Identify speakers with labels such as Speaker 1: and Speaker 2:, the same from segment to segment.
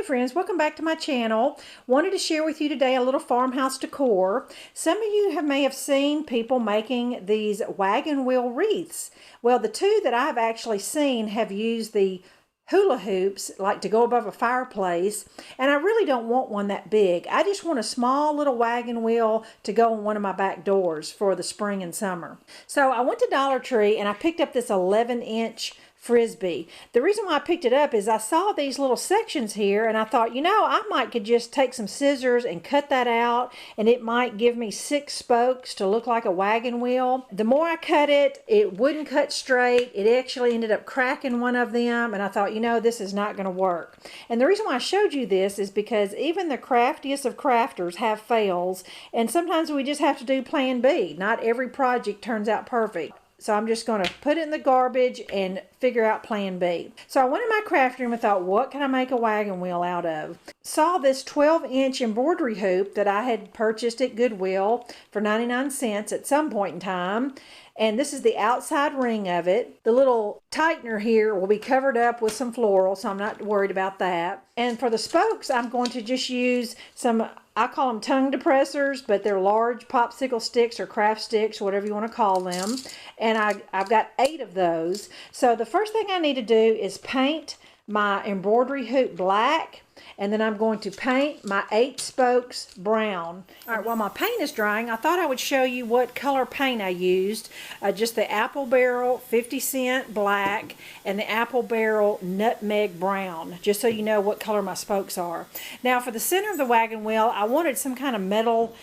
Speaker 1: friends, welcome back to my channel. Wanted to share with you today a little farmhouse decor. Some of you may have seen people making these wagon wheel wreaths. Well, the two that I've actually seen have used the hula hoops like to go above a fireplace, and I really don't want one that big. I just want a small little wagon wheel to go on one of my back doors for the spring and summer. So I went to Dollar Tree and I picked up this 11-inch Frisbee. The reason why I picked it up is I saw these little sections here and I thought, you know, could just take some scissors and cut that out, and it might give me 6 spokes to look like a wagon wheel. The more I cut it, it wouldn't cut straight. It actually ended up cracking one of them, and I thought, you know, this is not going to work. And the reason why I showed you this is because even the craftiest of crafters have fails, and sometimes we just have to do plan B. Not every project turns out perfect. So I'm just going to put it in the garbage and figure out plan B. So I went in my craft room and thought, what can I make a wagon wheel out of? Saw this 12-inch embroidery hoop that I had purchased at Goodwill for 99 cents at some point in time. And this is the outside ring of it. The little tightener here will be covered up with some floral, so I'm not worried about that. And for the spokes, I'm going to just use some, I call them tongue depressors, but they're large popsicle sticks or craft sticks, whatever you want to call them. And I've got 8 of those. So the first thing I need to do is paint my embroidery hoop black, and then I'm going to paint my 8 spokes brown. All right, while my paint is drying, I thought I would show you what color paint I used. Just the Apple Barrel 50-cent black and the Apple Barrel nutmeg brown, just so you know what color my spokes are. Now for the center of the wagon wheel, I wanted some kind of metal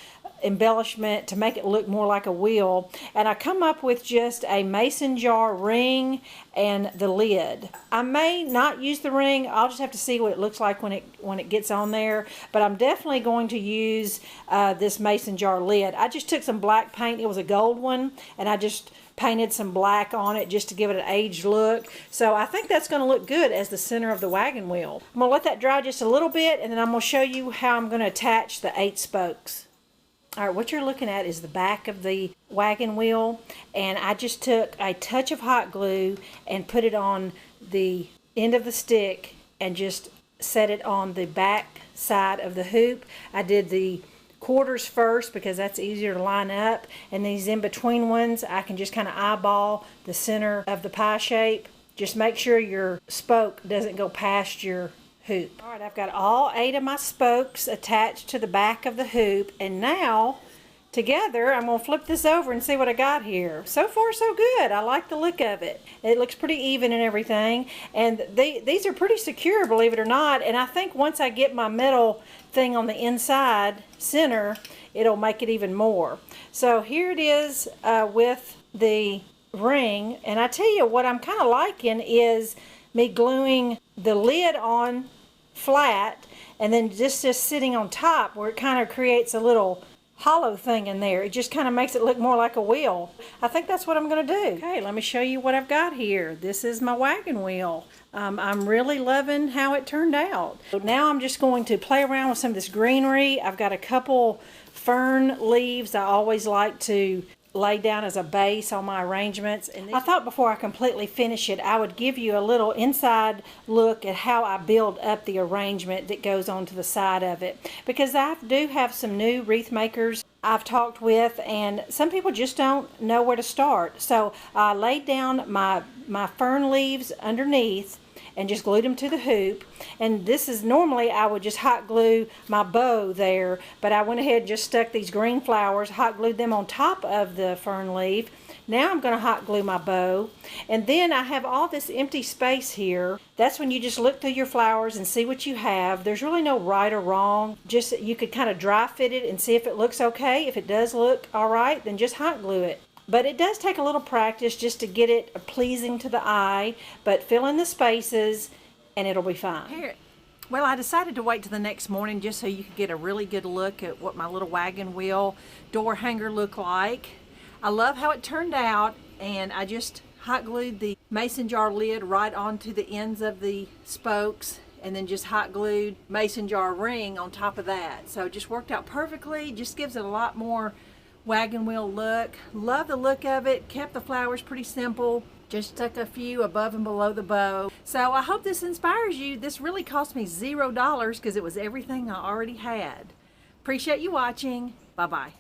Speaker 1: embellishment to make it look more like a wheel, and I come up with just a mason jar ring and the lid. I may not use the ring. I'll just have to see what it looks like when it gets on there, but I'm definitely going to use this mason jar lid. I just took some black paint. It was a gold one, and I just painted some black on it just to give it an aged look. So I think that's going to look good as the center of the wagon wheel. I'm going to let that dry just a little bit, and then I'm going to show you how I'm going to attach the 8 spokes. All right, what you're looking at is the back of the wagon wheel, and I just took a touch of hot glue and put it on the end of the stick and just set it on the back side of the hoop. I did the quarters first because that's easier to line up, and these in between ones I can just kind of eyeball the center of the pie shape. Just make sure your spoke doesn't go past your hoop. All right, I've got all 8 of my spokes attached to the back of the hoop, and now together I'm going to flip this over and see what I got here. So far so good. I like the look of it. It looks pretty even and everything, and these are pretty secure, believe it or not, and I think once I get my metal thing on the inside center, it'll make it even more. So here it is with the ring, and I tell you what I'm kind of liking is me gluing the lid on flat and then just sitting on top where it kind of creates a little hollow thing in there. It just kind of makes it look more like a wheel. I think that's what I'm going to do. Okay, let me show you what I've got here. This is my wagon wheel. I'm really loving how it turned out. So now I'm just going to play around with some of this greenery. I've got a couple fern leaves I always like to lay down as a base on my arrangements, and I thought before I completely finish it I would give you a little inside look at how I build up the arrangement that goes onto the side of it, because I do have some new wreath makers I've talked with, and some people just don't know where to start. So I laid down my fern leaves underneath and just glued them to the hoop, and this is normally I would just hot glue my bow there, but I went ahead and just stuck these green flowers, hot glued them on top of the fern leaf. Now I'm going to hot glue my bow, and then I have all this empty space here. That's when you just look through your flowers and see what you have. There's really no right or wrong. Just you could kind of dry fit it and see if it looks okay. If it does look all right, then just hot glue it. But it does take a little practice just to get it pleasing to the eye, but fill in the spaces and it'll be fine. Here, well, I decided to wait till the next morning just so you could get a really good look at what my little wagon wheel door hanger looked like. I love how it turned out, and I just hot glued the mason jar lid right onto the ends of the spokes, and then just hot glued mason jar ring on top of that. So it just worked out perfectly. Just gives it a lot more wagon wheel look. Love the look of it. Kept the flowers pretty simple. Just tuck a few above and below the bow. So I hope this inspires you. This really cost me $0 because it was everything I already had. Appreciate you watching. Bye-bye.